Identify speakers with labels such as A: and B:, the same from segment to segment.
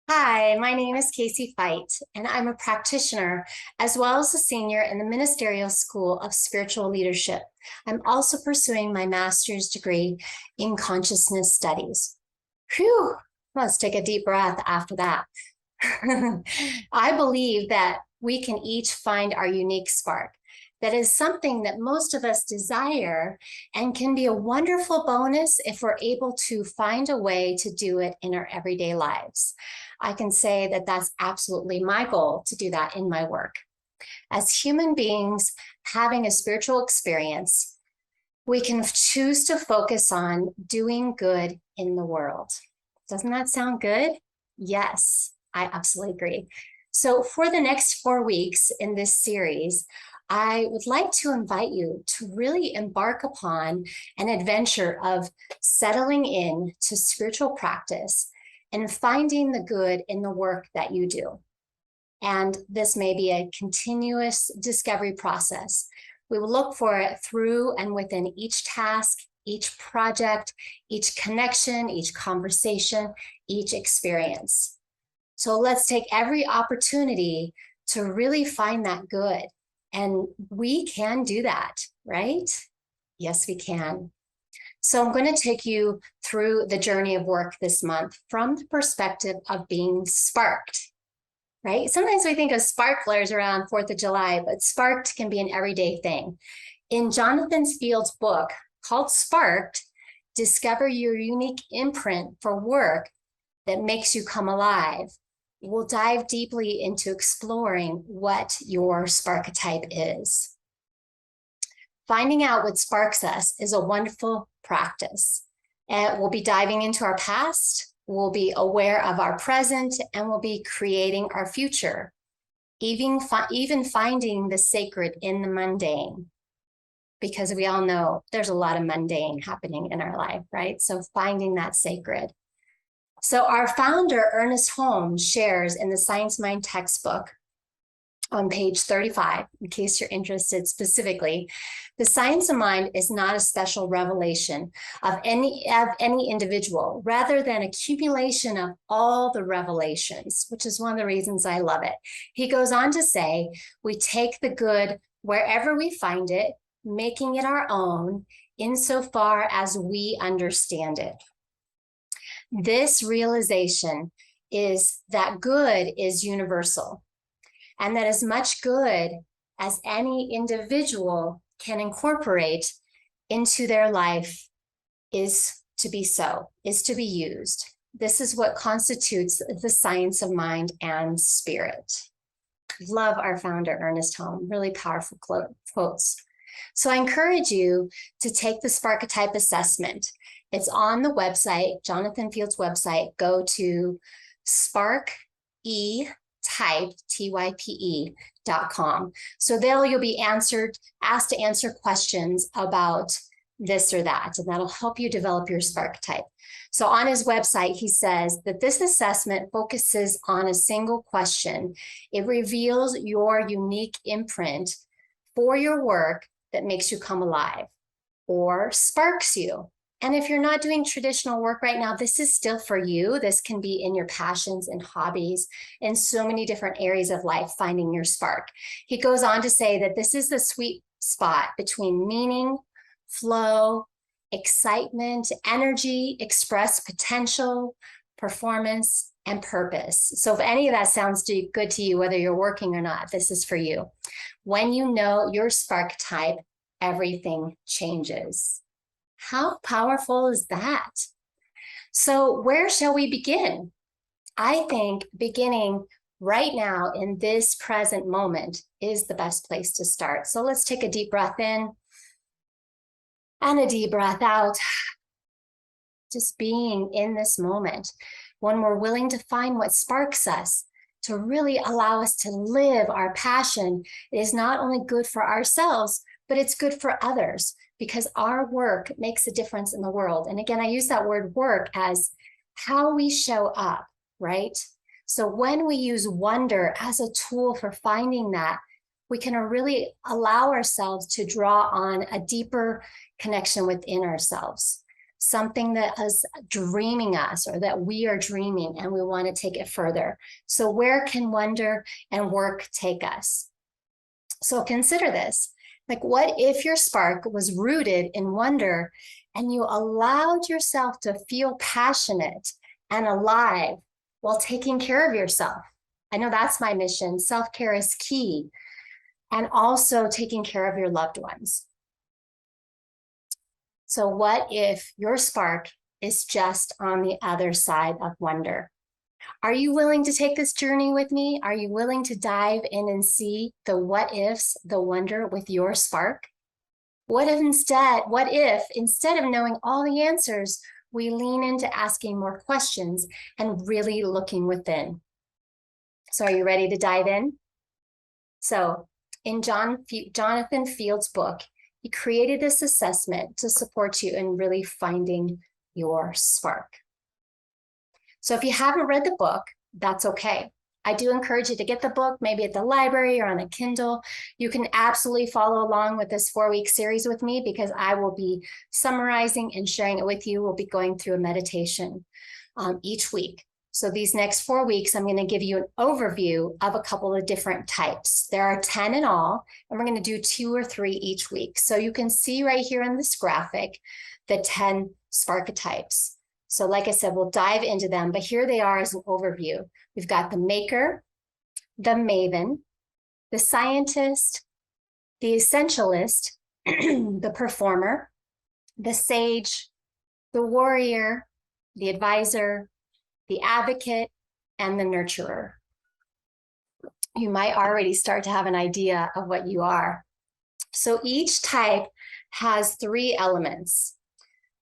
A: Hi, my name is Casey Feicht, and I'm a practitioner as well as a senior in the Ministerial School of Spiritual Leadership. I'm also pursuing my master's degree in consciousness studies. Phew, let's take a deep breath after that. I believe that we can each find our unique spark. That is something that most of us desire and can be a wonderful bonus if we're able to find a way to do it in our everyday lives. I can say that that's absolutely my goal to do that in my work. As human beings having a spiritual experience, we can choose to focus on doing good in the world. Doesn't that sound good? Yes, I absolutely agree. So for the next 4 weeks in this series, I would like to invite you to really embark upon an adventure of settling in to spiritual practice and finding the good in the work that you do. And this may be a continuous discovery process. We will look for it through and within each task, each project, each connection, each conversation, each experience. So let's take every opportunity to really find that good. And we can do that, right? Yes, we can. So I'm going to take you through the journey of work this month from the perspective of being sparked, right? Sometimes we think of sparklers around 4th of July, but sparked can be an everyday thing. In Jonathan Field's book called Sparked, Discover Your Unique Imprint for Work That Makes You Come Alive, we'll dive deeply into exploring what your sparketype is. Finding out what sparks us is a wonderful practice. And we'll be diving into our past, we'll be aware of our present, and we'll be creating our future, even finding the sacred in the mundane, because we all know there's a lot of mundane happening in our life, right? So finding that sacred. So our founder, Ernest Holmes, shares in the Science Mind textbook on page 35, in case you're interested specifically, the science of mind is not a special revelation of any individual, rather than accumulation of all the revelations, which is one of the reasons I love it. He goes on to say, we take the good wherever we find it, making it our own insofar as we understand it. This realization is that good is universal, and that as much good as any individual can incorporate into their life is to be used. This is what constitutes the science of mind and spirit. Love our founder, Ernest Holmes, really powerful quotes. So I encourage you to take the Sparketype assessment. It's on the website, Jonathan Field's website. Go to sparketype, type.com. So there you'll be asked to answer questions about this or that, and that'll help you develop your Sparketype. So on his website, he says that this assessment focuses on a single question. It reveals your unique imprint for your work that makes you come alive or sparks you. And if you're not doing traditional work right now, this is still for you. This can be in your passions and hobbies in so many different areas of life, finding your spark. He goes on to say that this is the sweet spot between meaning, flow, excitement, energy, expressed potential, performance, and purpose. So if any of that sounds good to you, whether you're working or not, this is for you. When you know your spark type, everything changes. How powerful is that? So where shall we begin? I think beginning right now in this present moment is the best place to start. So let's take a deep breath in and a deep breath out. Just being in this moment, when we're willing to find what sparks us, to really allow us to live our passion, it is not only good for ourselves, but it's good for others, because our work makes a difference in the world. And again, I use that word work as how we show up, right? So when we use wonder as a tool for finding that, we can really allow ourselves to draw on a deeper connection within ourselves. something that is dreaming us, or that we are dreaming and we want to take it further. So where can wonder and work take us? So consider this. Like, what if your spark was rooted in wonder and you allowed yourself to feel passionate and alive while taking care of yourself? I know that's my mission. Self-care is key. And also taking care of your loved ones. So what if your spark is just on the other side of wonder? Are you willing to take this journey with me? Are you willing to dive in and see the what ifs, the wonder with your spark? What if instead of knowing all the answers, we lean into asking more questions and really looking within? So are you ready to dive in? So in Jonathan Field's book, he created this assessment to support you in really finding your spark. So if you haven't read the book, that's okay. I do encourage you to get the book, maybe at the library or on a Kindle. You can absolutely follow along with this 4-week series with me, because I will be summarizing and sharing it with you. We'll be going through a meditation each week. So these next 4 weeks, I'm going to give you an overview of a couple of different types. There are 10 in all, and we're going to do 2 or 3 each week. So you can see right here in this graphic, the 10 sparketypes. So like I said, we'll dive into them, but here they are as an overview. We've got the maker, the maven, the scientist, the essentialist, the performer, the sage, the warrior, the advisor, the advocate, and the nurturer. You might already start to have an idea of what you are. So each type has 3 elements.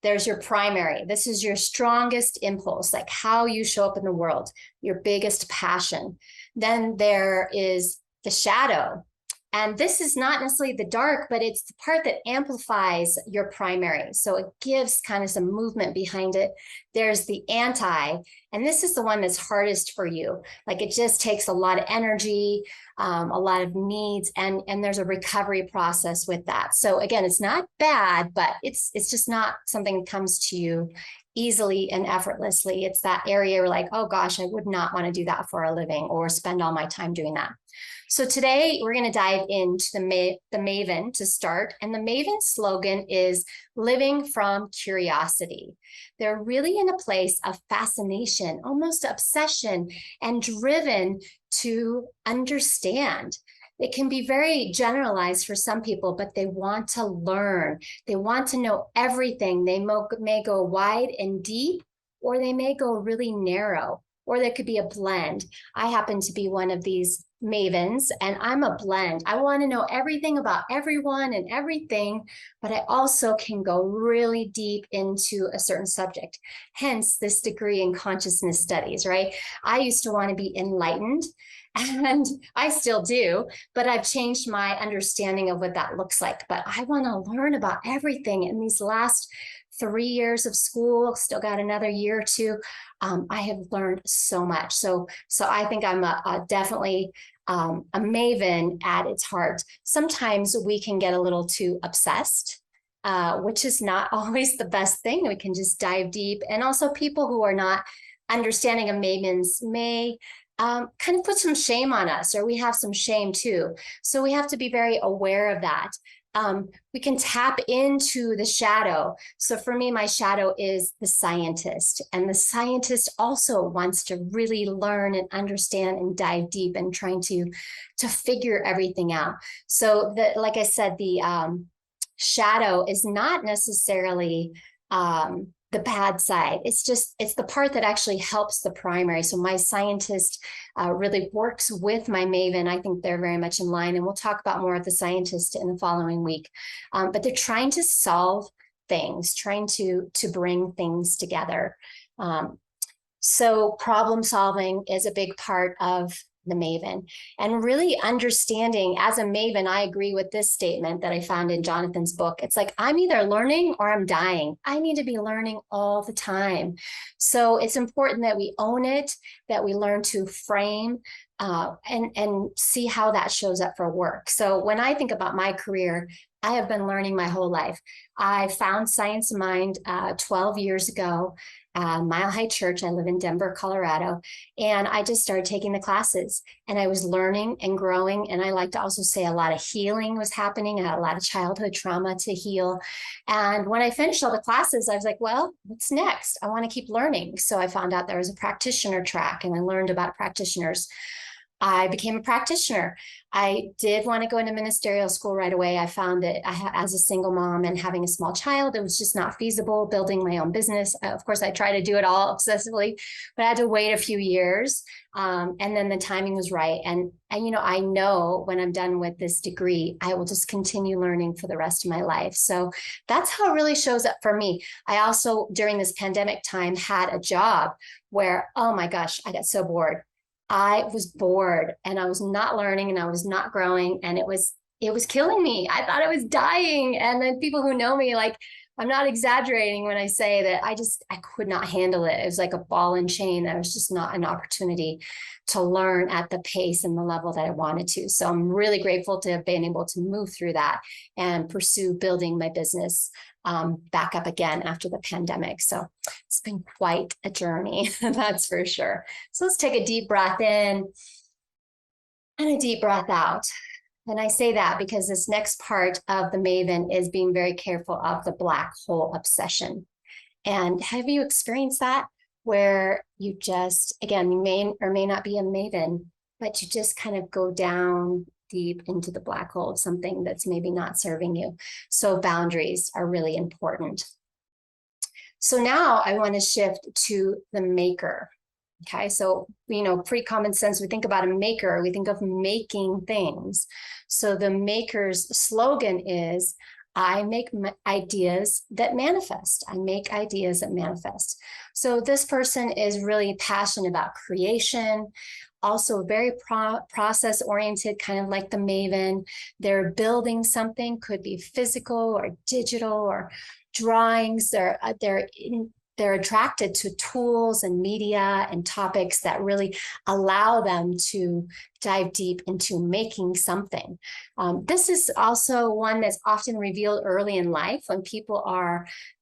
A: There's your primary. This is your strongest impulse, like how you show up in the world, your biggest passion. Then there is the shadow. And this is not necessarily the dark, but it's the part that amplifies your primary. So it gives kind of some movement behind it. There's the anti, and this is the one that's hardest for you. Like, it just takes a lot of energy, a lot of needs, and there's a recovery process with that. So again, it's not bad, but it's just not something that comes to you easily and effortlessly. It's that area where, like, oh gosh, I would not want to do that for a living or spend all my time doing that. So today we're going to dive into the Maven to start. And the Maven slogan is living from curiosity. They're really in a place of fascination, almost obsession, and driven to understand. It can be very generalized for some people, but they want to learn. They want to know everything. They may go wide and deep, or they may go really narrow, or there could be a blend. I happen to be one of these mavens, and I'm a blend. I want to know everything about everyone and everything, but I also can go really deep into a certain subject. Hence this degree in consciousness studies, right? I used to want to be enlightened, and I still do, but I've changed my understanding of what that looks like. But I want to learn about everything. In these last 3 years of school, still got another year or 2, I have learned so much. So I think I'm definitely a maven at its heart. Sometimes we can get a little too obsessed, which is not always the best thing. We can just dive deep. And also, people who are not understanding of mavens may kind of put some shame on us, or we have some shame too. So we have to be very aware of that. We can tap into the shadow. So for me, my shadow is the scientist, and the scientist also wants to really learn and understand and dive deep and trying to figure everything out. So like I said, the shadow is not necessarily the bad side. It's the part that actually helps the primary. So my scientist really works with my maven. I think they're very much in line, and we'll talk about more of the scientist in the following week. But they're trying to solve things, trying to bring things together. So problem solving is a big part of the maven, and really understanding as a maven. I agree with this statement that I found in Jonathan's book. It's like, I'm either learning or I'm dying. I need to be learning all the time. So it's important that we own it, that we learn to frame and see how that shows up for work. So when I think about my career, I have been learning my whole life. I found Science Mind 12 years ago, Mile High Church. I live in Denver, Colorado, and I just started taking the classes, and I was learning and growing. And I like to also say a lot of healing was happening. I had a lot of childhood trauma to heal. And when I finished all the classes, I was like, well, what's next? I want to keep learning. So I found out there was a practitioner track, and I learned about practitioners. I became a practitioner. I did want to go into ministerial school right away. I found that as a single mom and having a small child, it was just not feasible building my own business. Of course, I tried to do it all obsessively, but I had to wait a few years. And then the timing was right. And I know when I'm done with this degree, I will just continue learning for the rest of my life. So that's how it really shows up for me. I also, during this pandemic time, had a job where, oh my gosh, I got so bored. I was bored and I was not learning and I was not growing, and it was killing me. I thought I was dying. And then people who know me, like, I'm not exaggerating when I say that I could not handle it. It was like a ball and chain. There was just not an opportunity to learn at the pace and the level that I wanted to. So I'm really grateful to have been able to move through that and pursue building my business back up again after the pandemic. So it's been quite a journey, that's for sure. So let's take a deep breath in and a deep breath out. And I say that because this next part of the Maven is being very careful of the black hole obsession. And have you experienced that, where you just, again, you may or may not be a Maven, but you just kind of go down deep into the black hole of something that's maybe not serving you. So boundaries are really important. So now I want to shift to the maker. Okay, so, pretty common sense, we think about a maker, we think of making things. So the maker's slogan is, I make ideas that manifest. I make ideas that manifest. So this person is really passionate about creation, also very process oriented, kind of like the Maven. They're building something, could be physical or digital or drawings. They're attracted to tools and media and topics that really allow them to dive deep into making something. This is also one that's often revealed early in life when people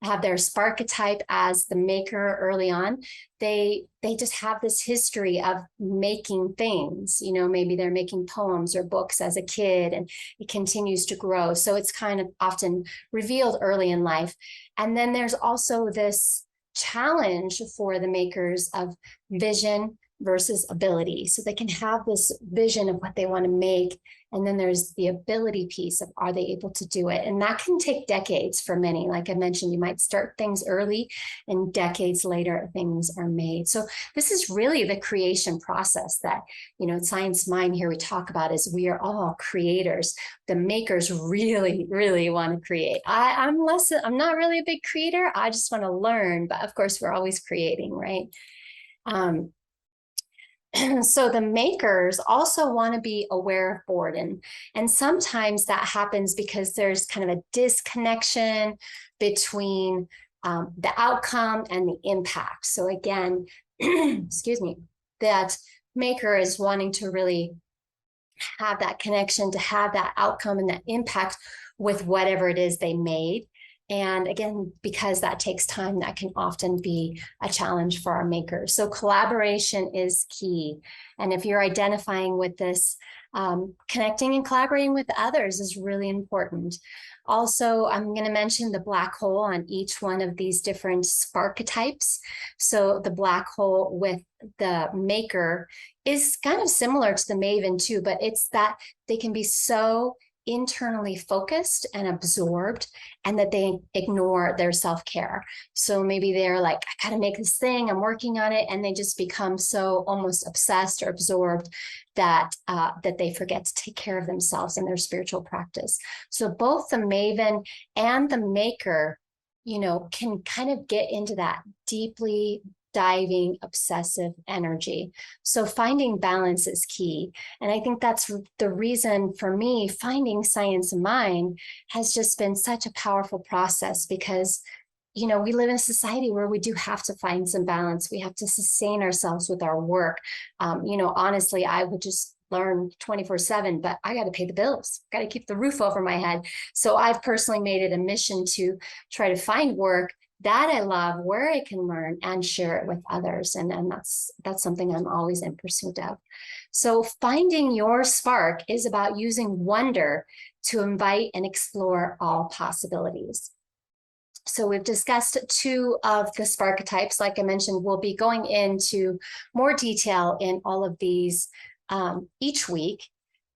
A: have their sparchetype as the maker early on. They just have this history of making things. Maybe they're making poems or books as a kid, and it continues to grow. So it's kind of often revealed early in life. And then there's also this challenge for the makers of vision versus ability. So they can have this vision of what they want to make, and then there's the ability piece of, are they able to do it? And that can take decades for many. Like I mentioned, you might start things early and decades later things are made. So this is really the creation process that, Science Mind here we talk about, is we are all creators. The makers really, really want to create. I'm not really a big creator. I just want to learn, but of course we're always creating, right? So the makers also want to be aware of boredom. And sometimes that happens because there's kind of a disconnection between the outcome and the impact. So again, excuse me, that maker is wanting to really have that connection, to have that outcome and that impact with whatever it is they made. And again, because that takes time, that can often be a challenge for our makers. So collaboration is key. And if you're identifying with this, connecting and collaborating with others is really important. Also, I'm going to mention the black hole on each one of these different sparchetypes. So the black hole with the maker is kind of similar to the Maven too, but it's that they can be so internally focused and absorbed, and that they ignore their self-care. So maybe they're like, I gotta make this thing, I'm working on it, and they just become so almost obsessed or absorbed that they forget to take care of themselves in their spiritual practice. So both the Maven and the maker, can kind of get into that deeply diving, obsessive energy. So finding balance is key. And I think that's the reason for me, finding Science Mind has just been such a powerful process, because we live in a society where we do have to find some balance. We have to sustain ourselves with our work. Honestly, I would just learn 24/7, but I got to pay the bills, got to keep the roof over my head. So I've personally made it a mission to try to find work that I love, where I can learn and share it with others. And that's something I'm always in pursuit of. So finding your spark is about using wonder to invite and explore all possibilities. So we've discussed 2 of the spark types. Like I mentioned, we'll be going into more detail in all of these each week.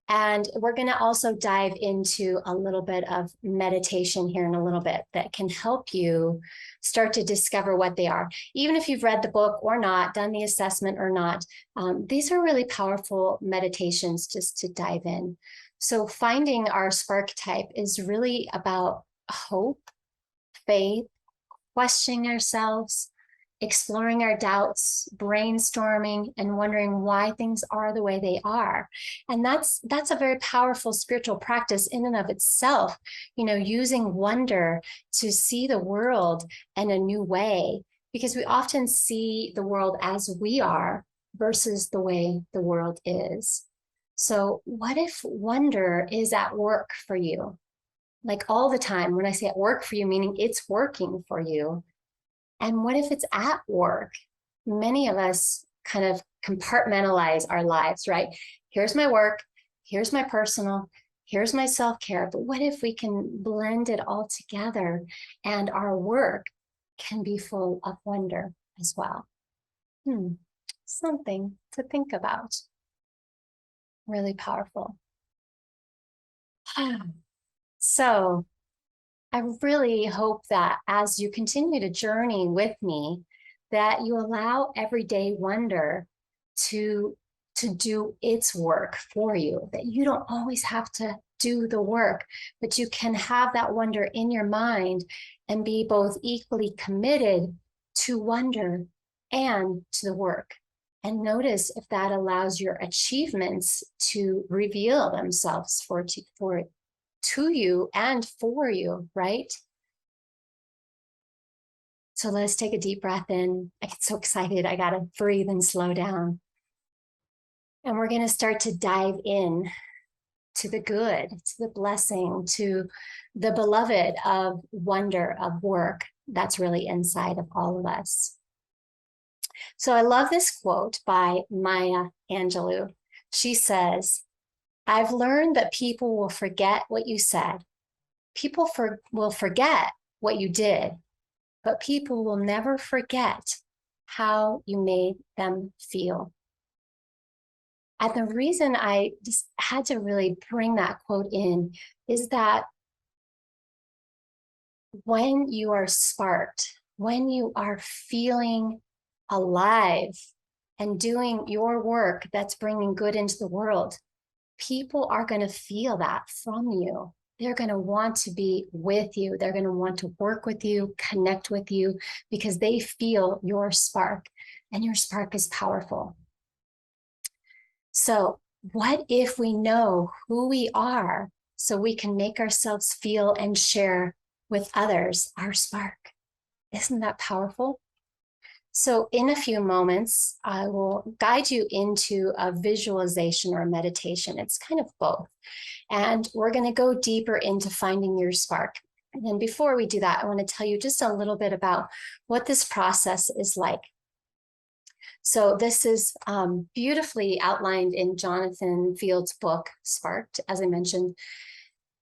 A: And we're going to also dive into a little bit of meditation here in a little bit that can help you start to discover what they are. Even if you've read the book or not, done the assessment or not, these are really powerful meditations just to dive in. So finding our spark type is really about hope, faith, questioning ourselves, exploring our doubts, brainstorming, and wondering why things are the way they are. And that's a very powerful spiritual practice in and of itself, using wonder to see the world in a new way, because we often see the world as we are versus the way the world is. So what if wonder is at work for you? Like all the time. When I say at work for you, meaning it's working for you. And what if it's at work? Many of us kind of compartmentalize our lives, right? Here's my work, here's my personal, here's my self-care. But what if we can blend it all together and our work can be full of wonder as well? Something to think about. Really powerful. So I really hope that as you continue to journey with me, that you allow everyday wonder to do its work for you, that you don't always have to do the work, but you can have that wonder in your mind and be both equally committed to wonder and to the work. And notice if that allows your achievements to reveal themselves to you and for you, right? So let's take a deep breath in. I get so excited. I got to breathe and slow down. And we're going to start to dive in to the good, to the blessing, to the beloved of wonder, of work that's really inside of all of us. So I love this quote by Maya Angelou. She says, "I've learned that people will forget what you said. People will forget what you did, but people will never forget how you made them feel." And the reason I just had to really bring that quote in is that when you are sparked, when you are feeling alive and doing your work that's bringing good into the world, people are going to feel that from you. They're going to want to be with you. They're going to want to work with you, connect with you, because they feel your spark, and your spark is powerful. So what if we know who we are so we can make ourselves feel and share with others our spark? Isn't that powerful? So in a few moments, I will guide you into a visualization or a meditation. It's kind of both. And we're going to go deeper into finding your spark. And then before we do that, I want to tell you just a little bit about what this process is like. So this is beautifully outlined in Jonathan Field's book, Sparked, as I mentioned.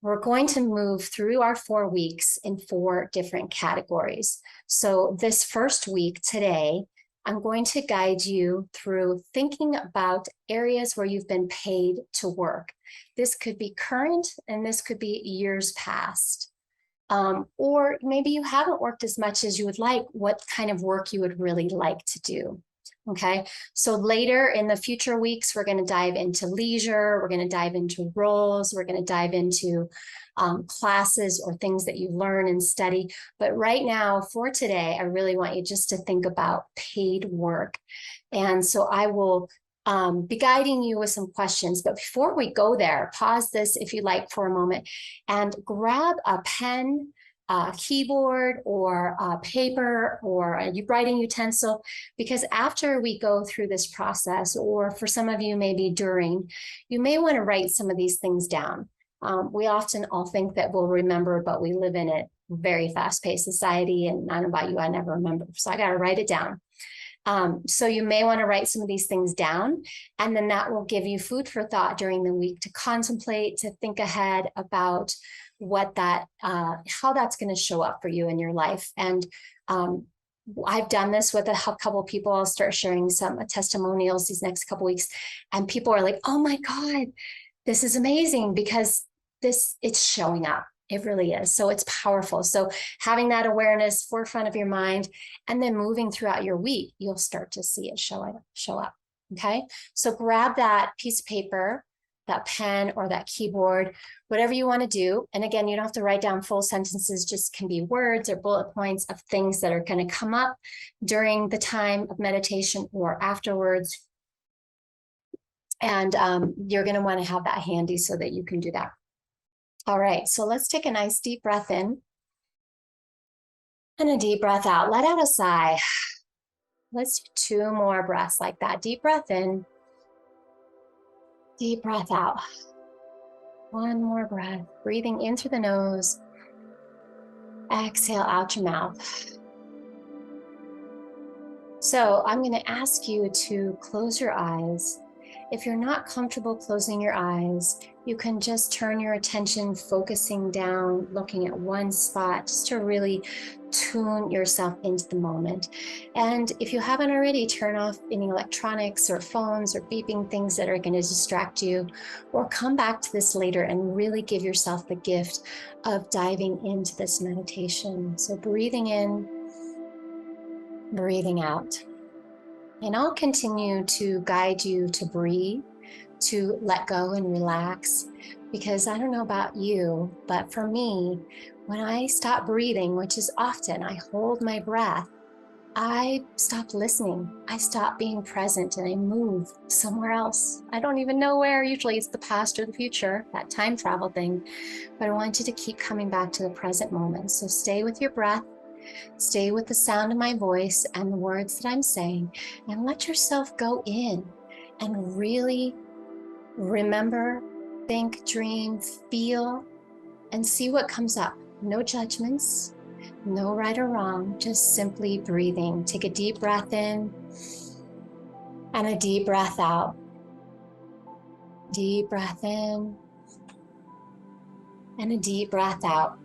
A: We're going to move through our 4 weeks in 4 different categories. So this first week today, I'm going to guide you through thinking about areas where you've been paid to work. This could be current, and this could be years past. Or maybe you haven't worked as much as you would like, what kind of work you would really like to do. Okay, so later in the future weeks, we're going to dive into leisure, we're going to dive into roles, we're going to dive into classes or things that you learn and study. But right now, for today, I really want you just to think about paid work. And so I will be guiding you with some questions. But before we go there, pause this if you like for a moment and grab a pen a keyboard or a paper or a writing utensil, because after we go through this process, or for some of you, maybe during, you may want to write some of these things down. We often all think that we'll remember, but we live in a very fast-paced society, and I don't know about you, I never remember. So I got to write it down. So you may want to write some of these things down, and then that will give you food for thought during the week to contemplate, to think ahead about what that, how that's going to show up for you in your life. And I've done this with a couple of people. I'll start sharing some testimonials these next couple of weeks, and people are like, "Oh my God, this is amazing," because it's showing up. It really is. So it's powerful. So having that awareness forefront of your mind, and then moving throughout your week, you'll start to see it show up. Okay. So grab that piece of paper, that pen, or that keyboard, whatever you want to do. And again, you don't have to write down full sentences, just can be words or bullet points of things that are going to come up during the time of meditation or afterwards. And you're going to want to have that handy so that you can do that. All right, so let's take a nice deep breath in and a deep breath out. Let out a sigh. Let's do 2 more breaths like that. Deep breath in, deep breath out. 1 more breath, breathing in through the nose. Exhale out your mouth. So I'm going to ask you to close your eyes. If you're not comfortable closing your eyes, you can just turn your attention, focusing down, looking at one spot, just to really tune yourself into the moment. And if you haven't already, turn off any electronics or phones or beeping things that are going to distract you, or come back to this later and really give yourself the gift of diving into this meditation. So breathing in, breathing out. And I'll continue to guide you to breathe, to let go and relax, because I don't know about you, but for me, when I stop breathing, which is often, I hold my breath, I stop listening. I stop being present, and I move somewhere else. I don't even know where. Usually it's the past or the future, that time travel thing. But I want you to keep coming back to the present moment. So stay with your breath. Stay with the sound of my voice and the words that I'm saying, and let yourself go in and really remember, think, dream, feel, and see what comes up. No judgments, no right or wrong, just simply breathing. Take a deep breath in and a deep breath out. Deep breath in and a deep breath out.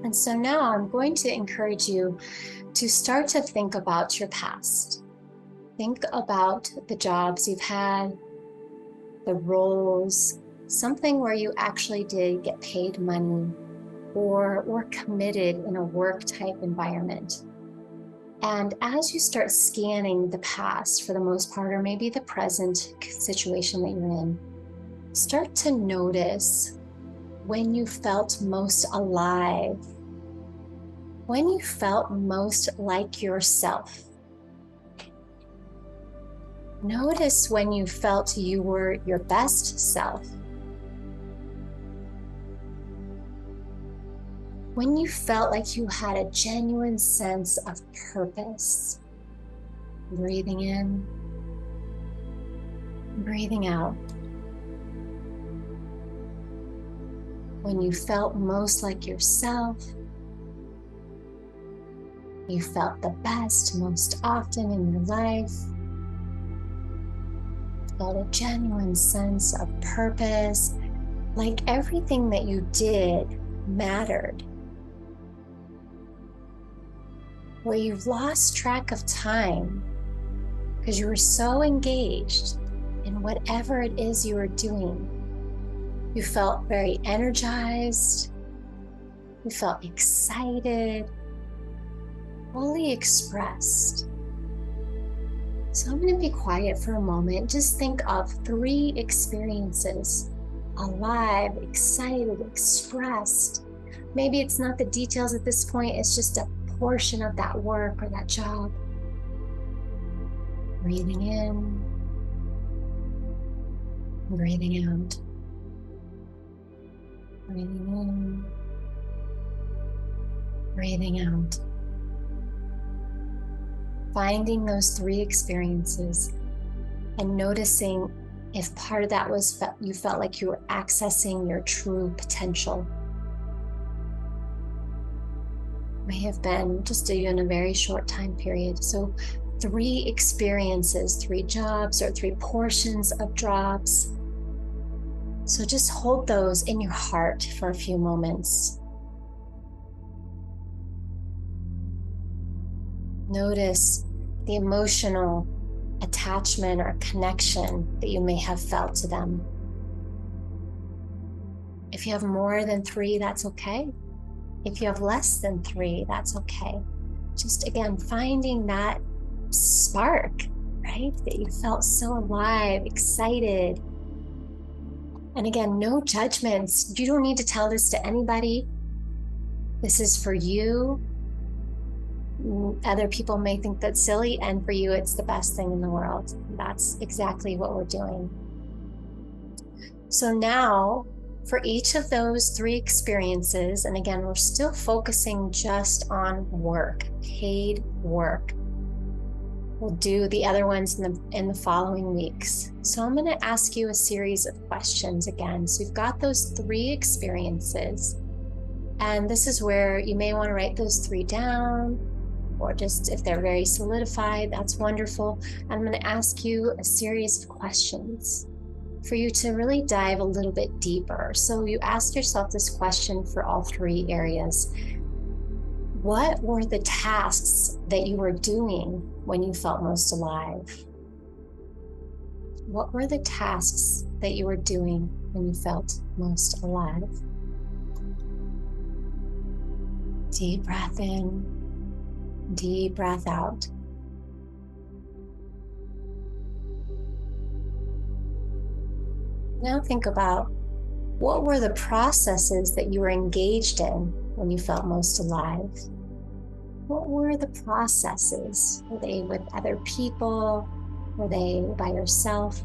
A: And so now I'm going to encourage you to start to think about your past. Think about the jobs you've had, the roles, something where you actually did get paid money or were committed in a work type environment. And as you start scanning the past for the most part, or maybe the present situation that you're in, start to notice when you felt most alive, when you felt most like yourself. Notice when you felt you were your best self. When you felt like you had a genuine sense of purpose. Breathing in, breathing out. When you felt most like yourself, you felt the best most often in your life, felt a genuine sense of purpose, like everything that you did mattered, where you've lost track of time because you were so engaged in whatever it is you were doing. You felt very energized, you felt excited, fully expressed. So I'm going to be quiet for a moment. Just think of 3 experiences: alive, excited, expressed. Maybe it's not the details at this point, it's just a portion of that work or that job. Breathing in, breathing out. Breathing in, breathing out. Finding those three experiences and noticing if part of that was you felt like you were accessing your true potential. May have been just in a very short time period. So 3 experiences, 3 jobs, or 3 portions of jobs. So just hold those in your heart for a few moments. Notice the emotional attachment or connection that you may have felt to them. If you have more than 3, that's okay. If you have less than 3, that's okay. Just again, finding that spark, right? That you felt so alive, excited. And again, no judgments. You don't need to tell this to anybody. This is for you. Other people may think that's silly, and for you, it's the best thing in the world. That's exactly what we're doing. So now, for each of those 3 experiences, and again, we're still focusing just on work, paid work. We'll do the other ones in the following weeks. So I'm going to ask you a series of questions again. So you've got those 3 experiences. And this is where you may want to write those 3 down, or just if they're very solidified, that's wonderful. I'm going to ask you a series of questions for you to really dive a little bit deeper. So you ask yourself this question for all 3 areas. What were the tasks that you were doing when you felt most alive? What were the tasks that you were doing when you felt most alive? Deep breath in, deep breath out. Now think about what were the processes that you were engaged in when you felt most alive? What were the processes? Were they with other people? Were they by yourself?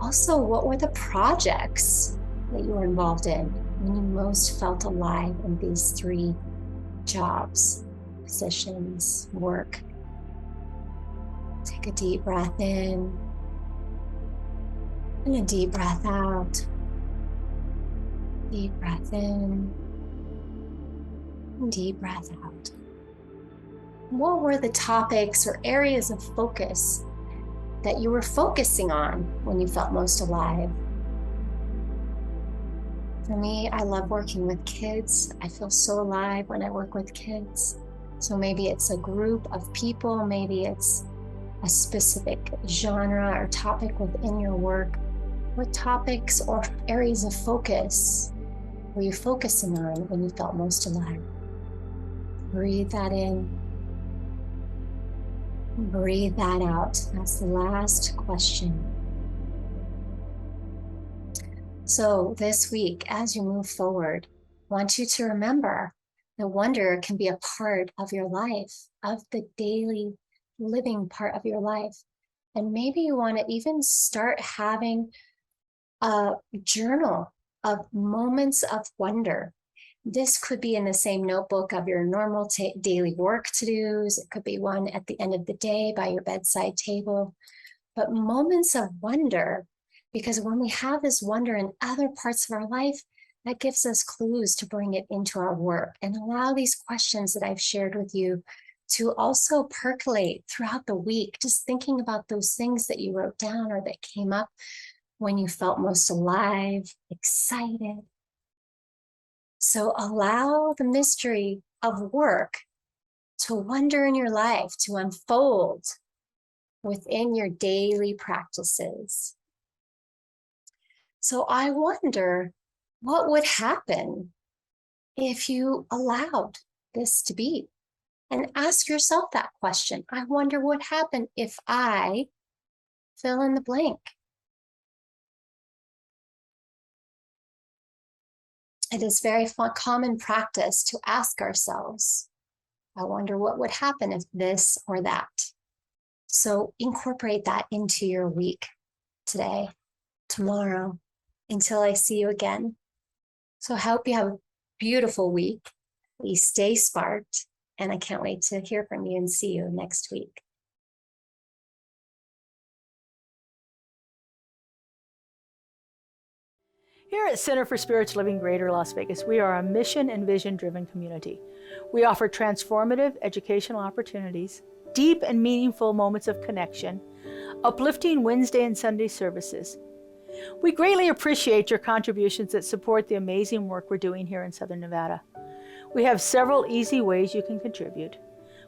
A: Also, what were the projects that you were involved in when you most felt alive in these 3 jobs, positions, work? Take a deep breath in and a deep breath out. Deep breath in, and deep breath out. What were the topics or areas of focus that you were focusing on when you felt most alive? For me, I love working with kids. I feel so alive when I work with kids. So maybe it's a group of people, maybe it's a specific genre or topic within your work. What topics or areas of focus were you focusing on when you felt most alive? Breathe that in. Breathe that out. That's the last question. So this week, as you move forward, I want you to remember that wonder can be a part of your life, of the daily living part of your life. And maybe you want to even start having a journal of moments of wonder. This could be in the same notebook of your normal daily work to-dos. It could be one at the end of the day by your bedside table. But moments of wonder, because when we have this wonder in other parts of our life, that gives us clues to bring it into our work and allow these questions that I've shared with you to also percolate throughout the week, just thinking about those things that you wrote down or that came up when you felt most alive, excited. So allow the mystery of work to wonder in your life, to unfold within your daily practices. So I wonder what would happen if you allowed this to be. And ask yourself that question. I wonder what happened if I fill in the blank. It is very common practice to ask ourselves, I wonder what would happen if this or that. So incorporate that into your week today, tomorrow, until I see you again. So I hope you have a beautiful week. You stay sparked, and I can't wait to hear from you and see you next week.
B: Here at Center for Spiritual Living Greater Las Vegas, we are a mission and vision-driven community. We offer transformative educational opportunities, deep and meaningful moments of connection, uplifting Wednesday and Sunday services. We greatly appreciate your contributions that support the amazing work we're doing here in Southern Nevada. We have several easy ways you can contribute.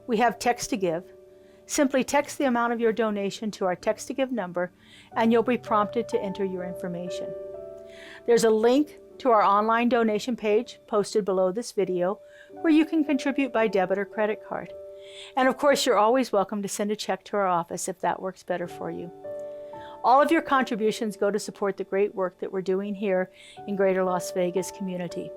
B: We have text to give. Simply text the amount of your donation to our text to give number, and you'll be prompted to enter your information. There's a link to our online donation page posted below this video where you can contribute by debit or credit card. And of course, you're always welcome to send a check to our office if that works better for you. All of your contributions go to support the great work that we're doing here in Greater Las Vegas community.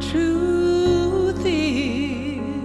C: Truth is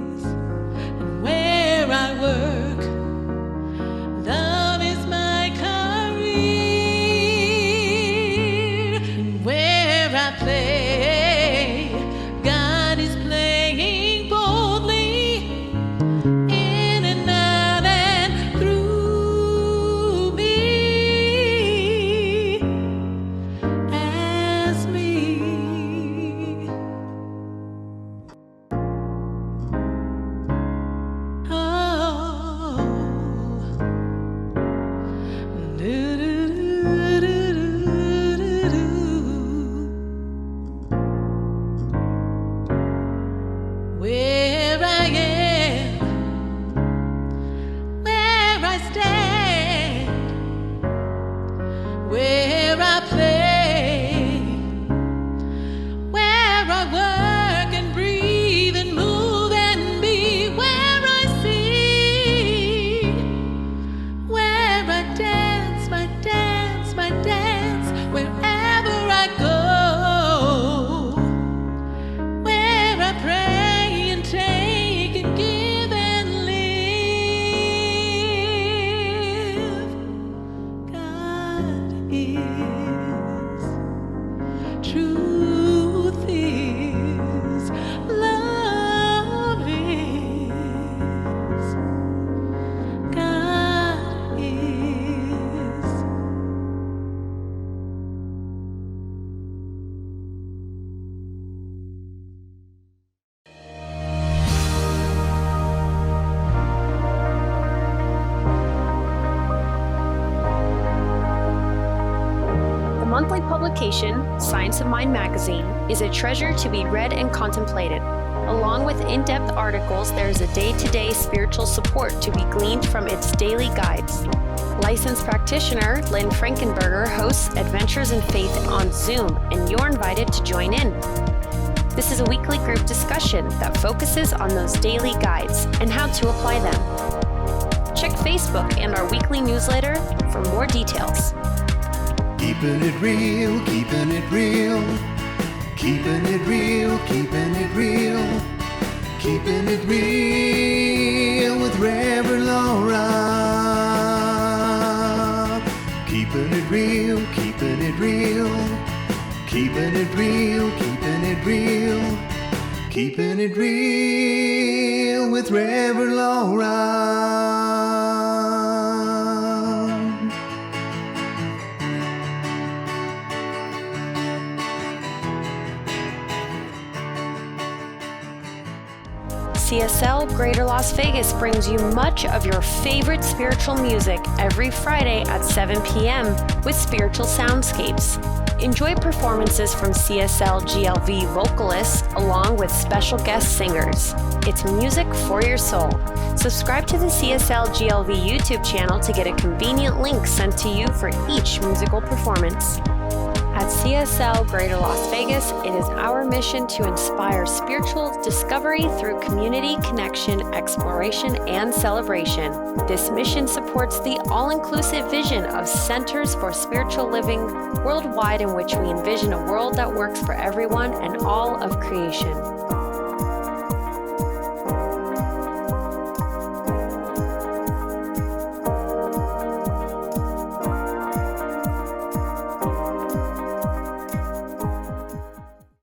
C: publication, Science of Mind magazine, is a treasure to be read and contemplated. Along with in-depth articles, there is a day-to-day spiritual support to be gleaned from its daily guides. Licensed practitioner Lynn Frankenberger hosts Adventures in Faith on Zoom, and you're invited to join in. This is a weekly group discussion that focuses on those daily guides and how to apply them. Check Facebook and our weekly newsletter for more details.
D: Keeping it real, keeping it real. Keeping it real, keeping it real. Keeping it real with Reverend Laura. Keeping it real, keeping it real. Keeping it real, keeping it real. Keeping it real with Reverend Laura.
C: CSL Greater Las Vegas brings you much of your favorite spiritual music every Friday at 7 p.m. with Spiritual Soundscapes. Enjoy performances from CSLGLV vocalists along with special guest singers. It's music for your soul. Subscribe to the CSLGLV YouTube channel to get a convenient link sent to you for each musical performance. At CSL Greater Las Vegas, it is our mission to inspire spiritual discovery through community connection, exploration, and celebration. This mission supports the all-inclusive vision of Centers for Spiritual Living worldwide, in which we envision a world that works for everyone and all of creation.